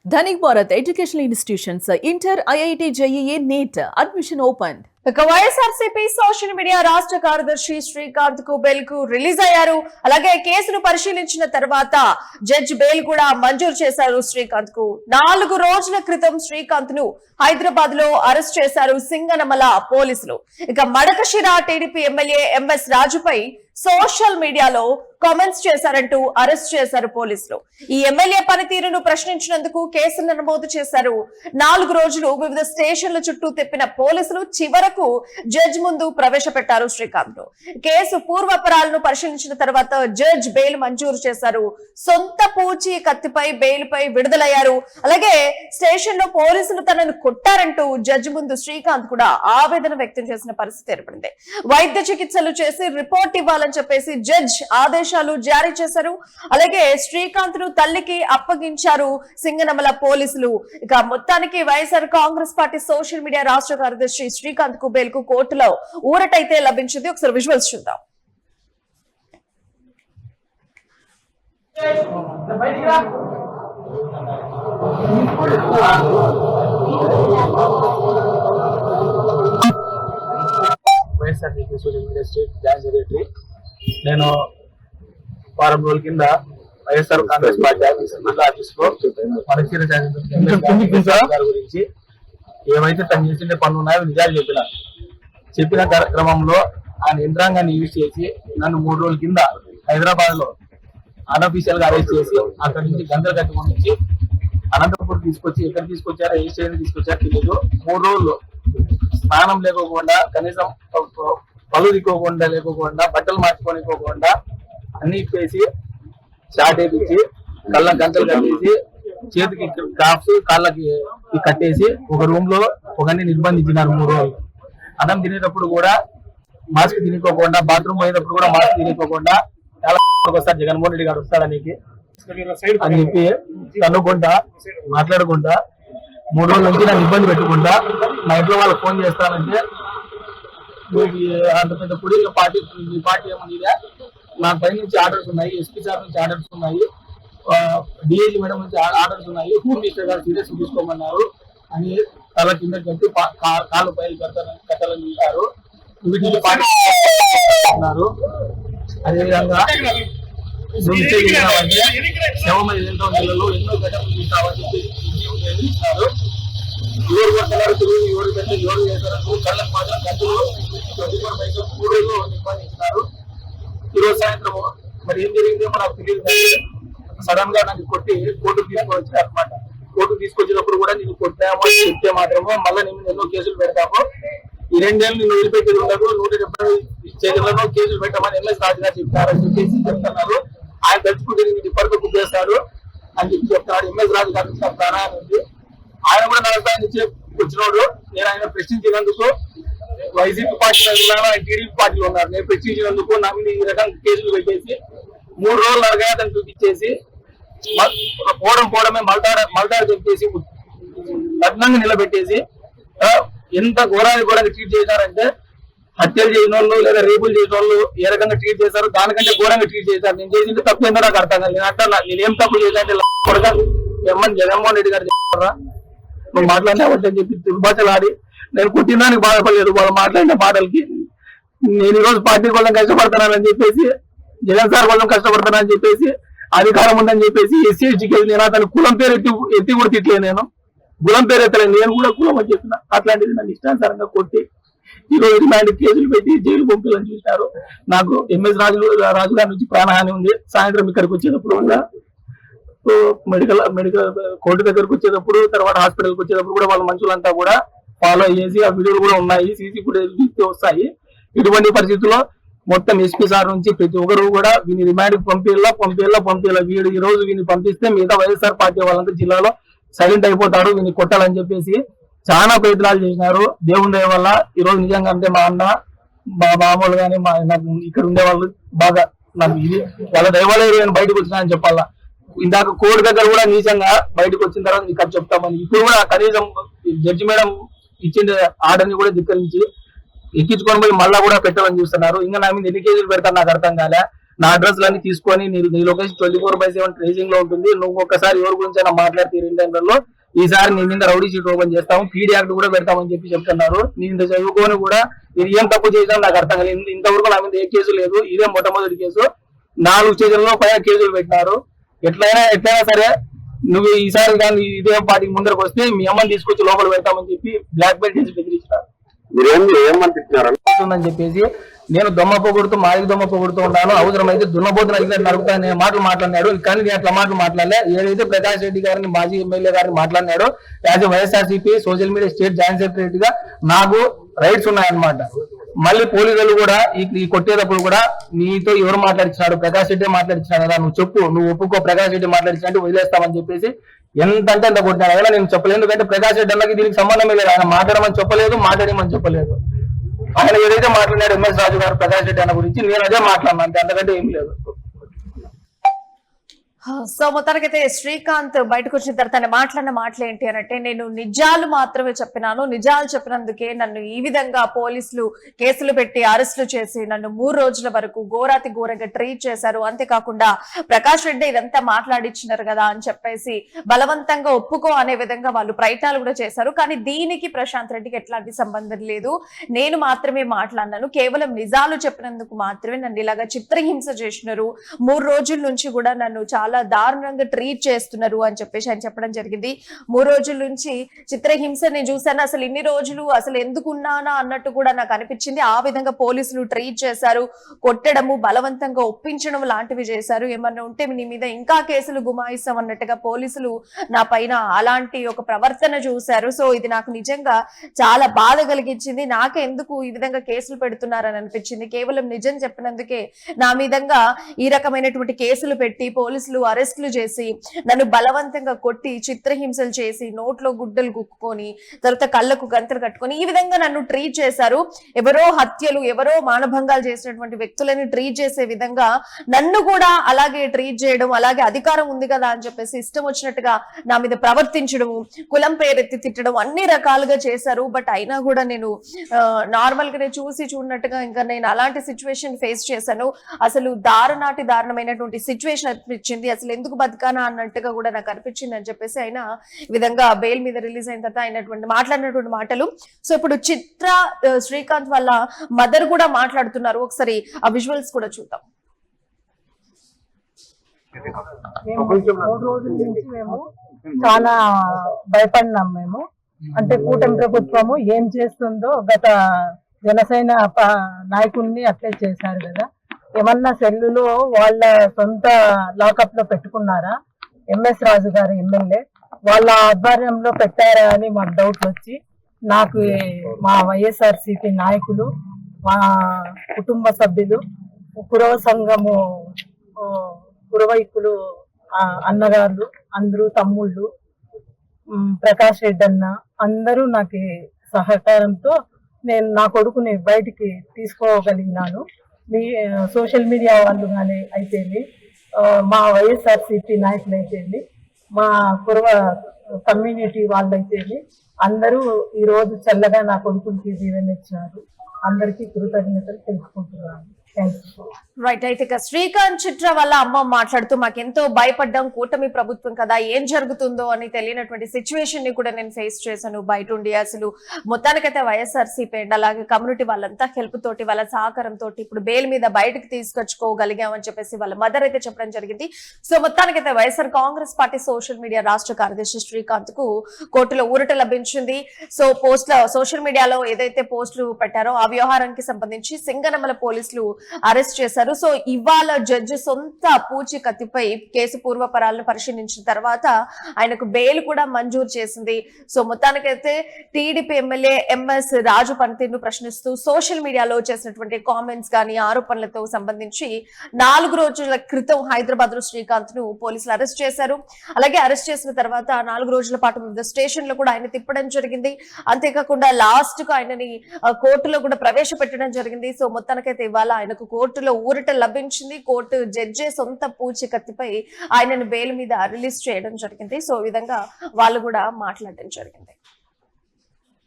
Dhanik Bharat Educational Institutions, Inter, IIT, JEE, NEET, admission opened. YSRCP social media రాష్ట్ర కార్యదర్శి శ్రీకాంత్ కు bail కు release అయ్యారు. అలాగే కేసును పరిశీలించిన తర్వాత జడ్జి బెయిల్ కూడా మంజూరు చేశారు. శ్రీకాంత్ కు 4 రోజుల క్రితం శ్రీకాంత్ ను హైదరాబాద్ లో అరెస్ట్ చేశారు సింగనమల పోలీసులు. ఇక మడకశిర టీడీపీ ఎమ్మెల్యే ఎంఎస్ రాజుపై సోషల్ మీడియాలో కామెంట్స్ చేశారంటూ అరెస్ట్ చేశారు పోలీసులు. ఈ ఎమ్మెల్యే పనితీరును ప్రశ్నించినందుకు కేసులు నమోదు చేశారు. 4 రోజులు వివిధ స్టేషన్ల చుట్టూ తిప్పిన పోలీసులు చివరకు జడ్జి ముందు ప్రవేశపెట్టారు శ్రీకాంత్. కేసు పూర్వపరాలను పరిశీలించిన తర్వాత జడ్జి బెయిల్ మంజూరు చేశారు. సొంత పూచి కత్తిపై బెయిల్ పై విడుదలయ్యారు. అలాగే స్టేషన్ లో పోలీసులు తనను కొట్టారంటూ జడ్జి ముందు శ్రీకాంత్ కూడా ఆవేదన వ్యక్తం చేసిన పరిస్థితి ఏర్పడింది. వైద్య చికిత్సలు చేసి రిపోర్ట్ ఇవ్వాలని చెప్పేసి జడ్జి ఆదేశాలు జారీ చేశారు. అలాగే శ్రీకాంత్ ను తల్లికి అప్పగించారు సింగనమల పోలీసులు. ఇక మొత్తానికి YSR Congress party social media రాష్ట్ర కార్యదర్శి శ్రీకాంత్ కు బెయిల్ కు కోర్టులో ఊరటైతే లభించింది. ఒకసారి విజువల్స్ చూద్దాం. YSRCP social media state joint secretary. నేను వారం రోజుల కింద వైఎస్ఆర్ కాంగ్రెస్ పార్టీ ఆఫీస్ లో మడకశిర గారి గురించి ఏమైతే తను చేసిన పనులు ఉన్నాయో నిజాలు చెప్పిన క్రమంలో ఆయన యంత్రాంగాన్ని యూజ్ చేసి నన్ను 3 రోజుల కింద హైదరాబాద్ లో అన్అఫీషియల్ గా అరెస్ట్ చేసి అక్కడి నుంచి గందర కట్టుకొని నుంచి అనంతపురం తీసుకొచ్చి ఎక్కడ తీసుకొచ్చారో ఏ స్టేషన్ తీసుకొచ్చారో తెలియదు. 3 రోజులు స్నానం లేకోకుండా, కనీసం పళ్ళు దిక్కోకుండా లేకోకుండా, బట్టలు మార్చుకోనికోకుండా అన్ని ఇప్పేసి షార్ట్ వేపించి కళ్ళ గంటలు కట్టేసి చేతికి క్రాఫ్ట్స్ కాళ్ళకి కట్టేసి ఒక రూమ్ లో ఒకరిని నిర్బంధించినారు 3 రోజులు. అన్నం తినేటప్పుడు కూడా మాస్క్ తినుకోకుండా, బాత్రూమ్ పోయేటప్పుడు కూడా మాస్క్ తినుకోకుండా, చాలా ఒకసారి జగన్మోహన్ రెడ్డి గారు వస్తాడని అని చెప్పి కనుక్కుంటా మాట్లాడుకుంటా 3 రోజుల నుంచి నన్ను ఇబ్బంది పెట్టుకుంటా నా ఇంట్లో వాళ్ళకి ఫోన్ చేస్తానంటే అంత పెద్ద పొడి పార్టీ ఏమన్నా నా పై నుంచి ఆర్డర్స్ ఉన్నాయి, ఎస్పీ సార్ నుంచి ఆర్డర్స్ ఉన్నాయి, డిఐజీ మేడం నుంచి ఆర్డర్స్ ఉన్నాయి, హోమ్ మినిస్టర్ గారు సీరియస్ తీసుకోమన్నారు అని తల కింద కట్టి కాళ్ళు పైలు కట్టాలని చూశారు. వీటిని పార్టీ అదేవిధంగా శవమై ఎంతో నెలలో ఎన్నో ఘటనలు చూస్తామని చెప్పి ఇస్తారు. 7 గంటల తిరిగి 7 గంటలు 7 చేశారు. కళ్ళకు మాత్రం గంటలు 24 పైసలు 3 రోజులు నిర్బంధించినారు. ఈరోజు సాయంత్రం మరి ఏం జరిగిందేమో నాకు తెలియదు. సడన్ గా నాకు కొట్టి కోర్టుకు తీసుకొచ్చారు అనమాట. కోర్టుకు తీసుకొచ్చినప్పుడు కూడా నేను కొట్టామో చెప్తే మాత్రమో మళ్ళీ నేను ఎన్నో కేసులు పెడతాము, ఈ 2 ఏళ్ళు నేను వదిలిపెట్టేది ఉండదు, 170 చేతులను కేసులు పెట్టమని ఎంఎస్ రాజు గారు చెప్తారని చెప్పేసి చెప్తున్నారు. ఆయన తలుచుకుంటే నేను ఇప్పటికీ గుర్తిస్తారు అని చెప్పి చెప్తున్నాడు. ఎంఎస్ రాజు గారు చెప్తారా అని ఆయన కూడా నలభాయి నుంచి వచ్చినోడు. నేను ఆయన ప్రశ్నించినందుకు వైసీపీ పార్టీలో ఉన్నాను, ఆయన టీడీపీ పార్టీలో ఉన్నారు. నేను ప్రశ్నించినందుకు నా మీద ఈ రకంగా కేసులు పెట్టేసి 3 రోజులు అరగదని చూపించేసి పోవడమే మల్తాడు చెప్పేసి లగ్నంగా నిలబెట్టేసి ఎంత ఘోరంగా ట్రీట్ చేశారంటే, హత్యలు చేసిన వాళ్ళు లేదా రేపులు చేసిన వాళ్ళు ఏ రకంగా ట్రీట్ చేశారు దానికంటే ఘోరంగా ట్రీట్ చేశారు. నేను చేసింది తప్పు ఏందో నాకు అర్థం కాదు. నేను అంటా నేనేం తప్పు చేశానంటే జగన్మోహన్ రెడ్డి గారు చెప్పారా నువ్వు మాట్లాడినావంటే అని చెప్పి దుర్భాషలాడి నేను కుట్టినానికి బాధపడలేదు. వాళ్ళు మాట్లాడిన మాటలకి నేను ఈరోజు పార్టీ కోసం కష్టపడుతున్నానని చెప్పేసి, జగన్ సార్ కోసం కష్టపడుతున్నానని చెప్పేసి, అధికారం ఉందని చెప్పేసి ఎస్సీ ఎస్టీకి నేను అతను కులం పేరు ఎత్తి కూడా తిట్లే. నేను కులం పేరు ఎత్తలేదు, నేను కూడా కులం అని చెప్పిన. అట్లాంటిది నన్ను ఇష్టానుసారంగా కొట్టి ఈరోజు ఇలాంటి కేసులు పెట్టి జైలు పంపాలని చూసినారు. నాకు ఎంఎస్ రాజు గారి నుంచి ప్రాణహాని ఉంది. సాయంత్రం ఇక్కడికి వచ్చేటప్పుడు కూడా మెడికల్ కోర్టు దగ్గరకు వచ్చేటప్పుడు, తర్వాత హాస్పిటల్కి వచ్చేటప్పుడు కూడా వాళ్ళ మనుషులంతా కూడా ఫాలో అయ్యేసి ఆ వీడియోలు కూడా ఉన్నాయి, సీసీ ఫుటేజ్ వస్తాయి. ఇటువంటి పరిస్థితుల్లో మొత్తం ఎస్పీ సార్ నుంచి ప్రతి ఒక్కరు కూడా వీని రిమాండ్ పంపేలా వీడు ఈ రోజు వీని పంపిస్తే మిగతా వైఎస్ఆర్ పార్టీ వాళ్ళంతా జిల్లాలో సైలెంట్ అయిపోతాడు, వీని కొట్టాలని చెప్పేసి చాలా ప్రయత్నాలు చేసినారు. దేవుని దయ వల్ల ఈ రోజు నిజంగా అంటే మా అన్న మా మామూలు కానీ నాకు ఇక్కడ ఉండే వాళ్ళు బాగా నాకు ఇది వాళ్ళ దయవల్ల నేను బయటకు వచ్చినానని చెప్పాలా. ఇందాక కోర్టు దగ్గర కూడా నీచంగా బయటకు వచ్చిన తర్వాత ఇక్కడ చెప్తామని ఇప్పుడు కూడా కనీసం జడ్జి మేడం ఇచ్చిన ఆర్డర్ని కూడా ధిక్కరించి ఎక్కించుకొని పోయి మళ్ళా కూడా పెట్టాలని చూస్తున్నారు. ఇంకా నా మీద ఎన్ని కేసులు పెడతారు నాకు అర్థం కాలే. నా అడ్రస్లన్నీ తీసుకొని నీ లొకేషన్ 24/7 ట్రేసింగ్ లో ఉంటుంది. నువ్వు ఒక్కసారి ఎవరి గురించి అయినా మాట్లాడితే 2 నెలల్లో ఈసారి నీ మీద రౌడీ షీట్ ఓపెన్ చేస్తాము, పీడీ యాక్ట్ కూడా పెడతామని చెప్తున్నారు. నేను ఇంత చదువుకొని కూడా ఇది ఏం తప్పు చేసాను నాకు అర్థం కాలేదు. ఇంతవరకు నా మీద ఏ కేసు లేదు, ఇదే మొట్టమొదటి కేసు. 4 స్టేషన్లో పైన కేసులు పెట్టినారు. ఎట్లయినా సరే నువ్వు ఈసారి కానీ ఇదే పార్టీకి ముందరకు వస్తే మీ అమ్మని తీసుకొచ్చి లోపల పెడతామని చెప్పి బ్లాక్ బెల్ట్ చేసి బెదిరించినారు. ఏమనిపిస్తున్నారని చెప్పేసి నేను దొమ్మ పొగుడుతూ మాదిరి దొమ్మ పొగుడుతూ ఉన్నాను. అవసరమైతే దున్నబోతున్న నడుపుతాను మాటలు మాట్లాడినాడు. కానీ నేను అట్లా మాటలు మాట్లాడలే. ఏదైతే ప్రకాష్ రెడ్డి గారిని మాజీ ఎమ్మెల్యే గారిని మాట్లాడినాడో as YSRCP social media state joint secretary గా నాకు రైట్స్ ఉన్నాయన్నమాట. మళ్ళీ పోలీసులు కూడా ఈ కొట్టేటప్పుడు కూడా నీతో ఎవరు మాట్లాడించినాడు, ప్రకాష్ రెడ్డి మాట్లాడించినాడు కదా, నువ్వు చెప్పు, నువ్వు ఒప్పుకో ప్రకాష్ రెడ్డి మాట్లాడించినట్టు వదిలేస్తామని చెప్పేసి ఎంత అంటే అంత కొట్టినాడు. అయినా నేను చెప్పలేదు, ఎందుకంటే ప్రకాష్ రెడ్డి అన్నకి దీనికి సంబంధమే లేదు. ఆయన మాట్లాడమని చెప్పలేదు, మాట్లాడమని చెప్పలేదు. ఆయన ఏదైతే మాట్లాడాడు ఎంఎస్ రాజు గారు ప్రకాష్ రెడ్డి అన్న గురించి నేను అదే మాట్లాడినా, అంతే, అంతకంటే ఏం లేదు. సో మొత్తానికైతే శ్రీకాంత్ బయటకు వచ్చిన తర్వాత తను మాట్లాడిన మాటలు ఏంటి అంటే, నేను నిజాలు మాత్రమే చెప్పినాను, నిజాలు చెప్పినందుకే నన్ను ఈ విధంగా పోలీసులు కేసులు పెట్టి అరెస్టులు చేసి నన్ను 3 రోజుల వరకు ఘోరాతి ఘోరంగా ట్రీట్ చేశారు. అంతేకాకుండా ప్రకాష్ రెడ్డి ఇదంతా మాట్లాడిచ్చినారు కదా అని చెప్పేసి బలవంతంగా ఒప్పుకో అనే విధంగా వాళ్ళు ప్రయత్నాలు కూడా చేశారు. కానీ దీనికి ప్రశాంత్ రెడ్డికి ఎట్లాంటి సంబంధం లేదు. నేను మాత్రమే మాట్లాడినాను, కేవలం నిజాలు చెప్పినందుకు మాత్రమే నన్ను ఇలాగా చిత్రహింస చేసినారు. 3 రోజుల నుంచి కూడా నన్ను చాలా దారుణంగా ట్రీట్ చేస్తున్నారు అని చెప్పేసి ఆయన చెప్పడం జరిగింది. 3 రోజుల నుంచి చిత్రహింస నేను చూశాను, అసలు ఇన్ని రోజులు అసలు ఎందుకున్నానా అన్నట్టు కూడా నాకు అనిపించింది. ఆ విధంగా పోలీసులు ట్రీట్ చేశారు, కొట్టడము, బలవంతంగా ఒప్పించడం లాంటివి చేశారు. ఏమన్నా ఉంటే నీ మీద ఇంకా కేసులు గుమాయిస్తాం అన్నట్టుగా పోలీసులు నా పైన అలాంటి ఒక ప్రవర్తన చూశారు. సో ఇది నాకు నిజంగా చాలా బాధ కలిగించింది. నాకే ఎందుకు ఈ విధంగా కేసులు పెడుతున్నారని అనిపించింది. కేవలం నిజం చెప్పినందుకే నా మీదంగా ఈ రకమైనటువంటి కేసులు పెట్టి పోలీసులు అరెస్టులు చేసి నన్ను బలవంతంగా కొట్టి చిత్రహింసలు చేసి నోట్లో గుడ్డలు గుక్కుకొని తర్వాత కళ్ళకు గంతలు కట్టుకొని ఈ విధంగా నన్ను ట్రీట్ చేశారు. ఎవరో హత్యలు, ఎవరో మానభంగాలు చేసినటువంటి వ్యక్తులని ట్రీట్ చేసే విధంగా నన్ను కూడా అలాగే ట్రీట్ చేయడం, అలాగే అధికారం ఉంది కదా అని చెప్పేసి ఇష్టం వచ్చినట్టుగా నా మీద ప్రవర్తించడము, కులం పేరెత్తి తిట్టడం అన్ని రకాలుగా చేశారు. బట్ అయినా కూడా నేను నార్మల్ గానే చూడనట్టుగా ఇంకా నేను అలాంటి సిచ్యువేషన్ ఫేస్ చేశాను. అసలు దారుణమైనటువంటి సిచ్యువేషన్ అనిపించింది. అసలు ఎందుకు బతకానా అన్నట్టుగా కూడా నాకు అనిపించింది అని చెప్పేసి ఆయన ఈ విధంగా బెయిల్ మీద రిలీజ్ అయిన తర్వాత మాట్లాడినటువంటి మాటలు. సో ఇప్పుడు చిత్ర శ్రీకాంత్ వాళ్ళ మదర్ కూడా మాట్లాడుతున్నారు. ఒకసారి ఆ విజువల్స్ కూడా చూద్దాం. 3 రోజుల నుంచి మేము చాలా భయపడినాం. మేము అంటే కూటమి ప్రభుత్వము ఏం చేస్తుందో గత జనసేన నాయకుల్ని అట్లే చేశారు కదా. ఏమన్నా సెల్లులో వాళ్ళ సొంత లాకప్ లో పెట్టుకున్నారా, ఎంఎస్ రాజు గారు ఎమ్మెల్యే వాళ్ళ ఆధ్వర్యంలో పెట్టారా అని మాకు డౌట్ వచ్చి నాకు మా వైఎస్ఆర్సీపీ నాయకులు, మా కుటుంబ సభ్యులు, పురవ సంఘము పురవైకులు అన్నగారు అందరూ, తమ్ముళ్ళు, ప్రకాష్ రెడ్డి అన్న అందరూ నాకు సహకారంతో నేను నా కొడుకుని బయటికి తీసుకోగలిగినాను. మీ సోషల్ మీడియా వాళ్ళు కానీ అయితేమి, మా వైఎస్ఆర్సీపీ నాయకులు అయితేమి, మా కుర్వ కమ్యూనిటీ వాళ్ళు అయితేమి అందరూ ఈ రోజు చల్లగా నా కొడుకులకి దీవెన ఇచ్చినారు. అందరికీ కృతజ్ఞతలు తెలుసుకుంటున్నాను. రైట్. అయితే ఇక శ్రీకాంత్ చిట్ర వాళ్ళ అమ్మ మాట్లాడుతూ మాకెంతో భయపడ్డాం, కూటమి ప్రభుత్వం కదా, ఏం జరుగుతుందో అని తెలియనటువంటి సిచ్యువేషన్ ని కూడా నేను ఫేస్ చేశాను బయట ఉండి. అసలు మొత్తానికైతే వైఎస్ఆర్సీపీ అండ్ అలాగే కమ్యూనిటీ వాళ్ళంతా హెల్ప్ తోటి, వాళ్ళ సహకారంతో ఇప్పుడు బెయిల్ మీద బయటకు తీసుకొచ్చుకోగలిగామని చెప్పేసి వాళ్ళ మదర్ అయితే చెప్పడం జరిగింది. సో మొత్తానికైతే YSR Congress party social media రాష్ట్ర కార్యదర్శి శ్రీకాంత్ కు కోర్టులో ఊరట లభించింది. సో సోషల్ మీడియాలో ఏదైతే పోస్టులు పెట్టారో ఆ వ్యవహారానికి సంబంధించి సింగనమల పోలీసులు అరెస్ట్ చేశారు. సో ఇవాళ జడ్జి సొంత పూచీకత్తిపై కేసు పూర్వపరాలను పరిశీలించిన తర్వాత ఆయనకు బెయిల్ కూడా మంజూరు చేసింది. సో మొత్తానికైతే టీడీపీ ఎమ్మెల్యే ఎంఎస్ రాజు పనితీరును ప్రశ్నిస్తూ సోషల్ మీడియాలో చేసినటువంటి కామెంట్స్ కానీ ఆరోపణలతో సంబంధించి 4 రోజుల క్రితం హైదరాబాద్ లో శ్రీకాంత్ ను పోలీసులు అరెస్ట్ చేశారు. అలాగే అరెస్ట్ చేసిన తర్వాత 4 రోజుల పాటు వివిధ స్టేషన్ లో కూడా ఆయన తిప్పడం జరిగింది. అంతేకాకుండా లాస్ట్ కు ఆయనని కోర్టులో కూడా ప్రవేశపెట్టడం జరిగింది. సో మొత్తానికైతే ఇవాళ ఆయనకు కోర్టులో ఊరట లభించింది. కోర్టు జడ్జి సొంత పూచీకత్తిపై ఆయనను బెయిల్ మీద రిలీజ్ చేయడం జరిగింది. సో ఈ విధంగా వాళ్ళు కూడా మాట్లాడడం జరిగింది.